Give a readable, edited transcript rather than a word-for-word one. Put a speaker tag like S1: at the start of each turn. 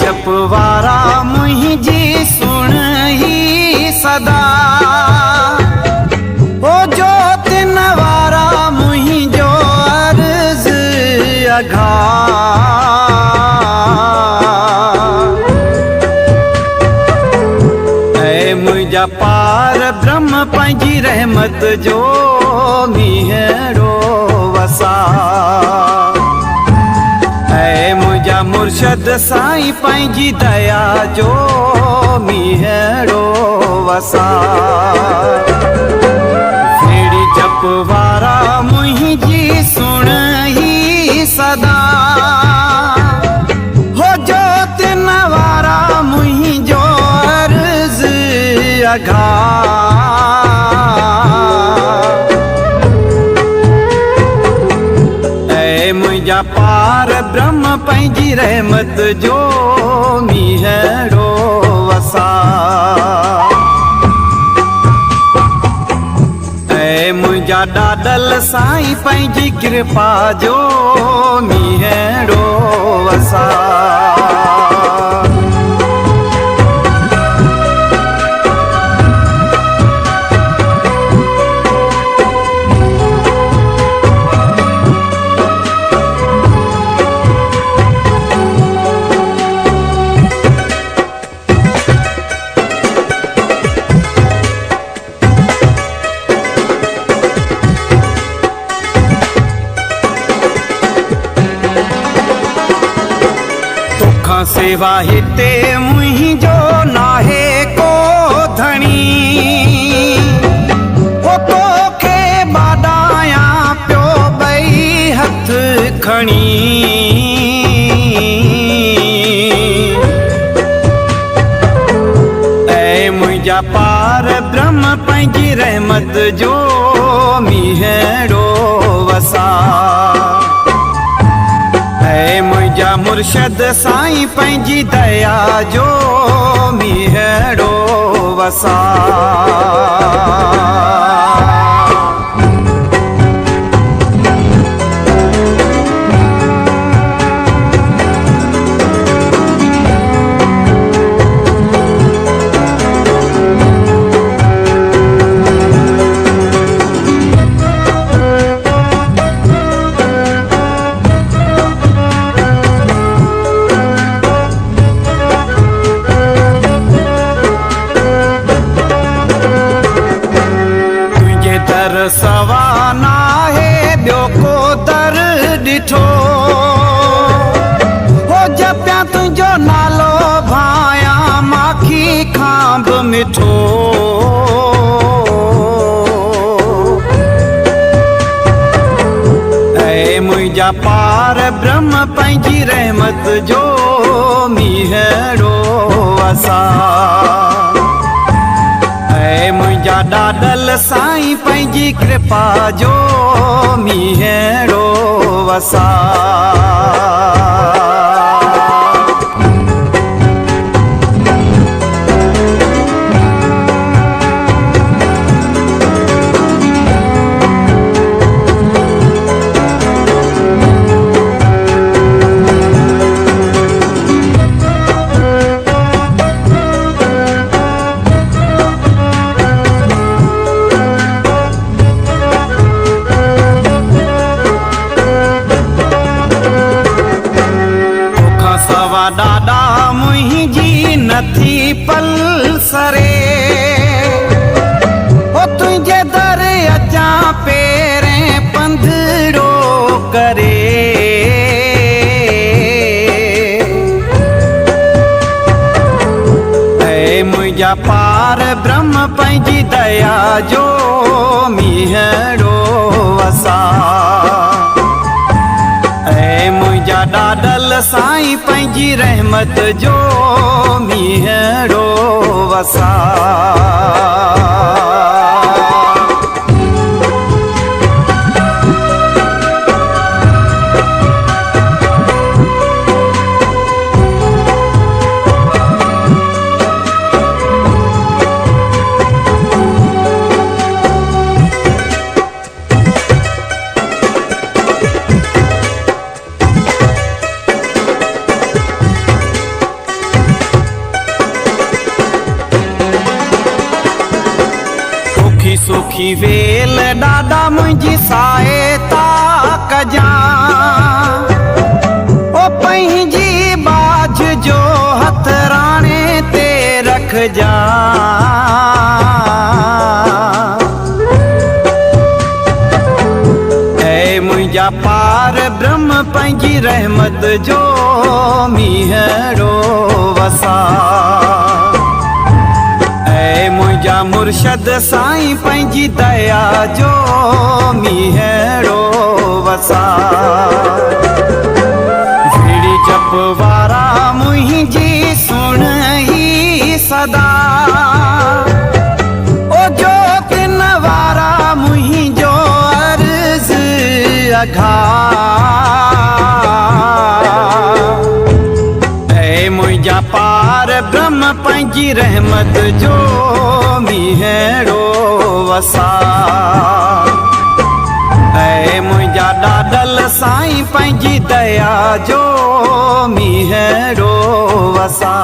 S1: जपवारा मुंहिंजी सुण ही सदा ओ जोत नवारा मुंहिंजो अर्ज़ अघा ऐ मुंहिंजा पार ब्रह्म पंहिंजी रहमत जो मीहड़ो वसा ऐ मुंहिंजा मुर्शद साईं पंहिंजी दया जो मीहड़ो वसा फेड़ी जपवारा मुंहिंजी सुण ही सदा हो जोत नवारा मुंहिंजो अर्ज़ अघा मुंहिंजा पार ब्रह्म पंहिंजी रहमत जो मीहड़ो वसा ऐ मुंहिंजा ॾाॾल साईं पंहिंजी कृपा जो मीहड़ो वसा सेवा हिते मुंहिंजो नाहे को धणी हो तोखे बाॾाया पियो ॿई हथ खणी ऐ मुंहिंजा पार ब्रह्म पंहिंजी रहमत जो मीहड़ो वसा ऐ मुंहिंजा मुर्शद साईं पंहिंजी दया जो मीहड़ो वसा सवा नाहे ॿियो को दर ॾिठो हो जपिया तुंहिंजो नालो भाया माखी खां बि मिठो ऐ मुंहिंजा पार ब्रह्म पंहिंजी रहमत जो मीहड़ो वसा ऐ मुंहिंजा ॾाॾल साईं पंहिंजी कृपा जो मीहड़ो वसा ॾाॾा मुंहिंजी नथी पल सरे हो तुंहिंजे दर अचां पेरें पंधड़ो करे ऐ मुंहिंजा पार ब्रह्म पंहिंजी दया जो मीहड़ो वसा ऐ मुंहिंजा ॾाॾल साईं पंहिंजी रहमत जो मीहड़ो वसा सुखी वेल ॾाॾा मुंहिंजी सहायता कजां ओ पंहिंजी बाझ जो हथ राणे ते रखजां मुंहिंजा पार ब्रह्म पंहिंजी रहमत जो मीहरो वसा ऐं मुंहिंजा मुर्शद साईं पंहिंजी दया जो मीहरो वसा विड़ी जप वारा मुंहिंजी सुण ई सदा ओ जो किन वारा मुंहिंजो अघा ऐं मुंहिंजा पार ब्रह्म पंहिंजी रहमत जो मीहरो वसा ऐं मुंहिंजा ॾाॾल साईं पंहिंजी दया जो मीहरो वसा।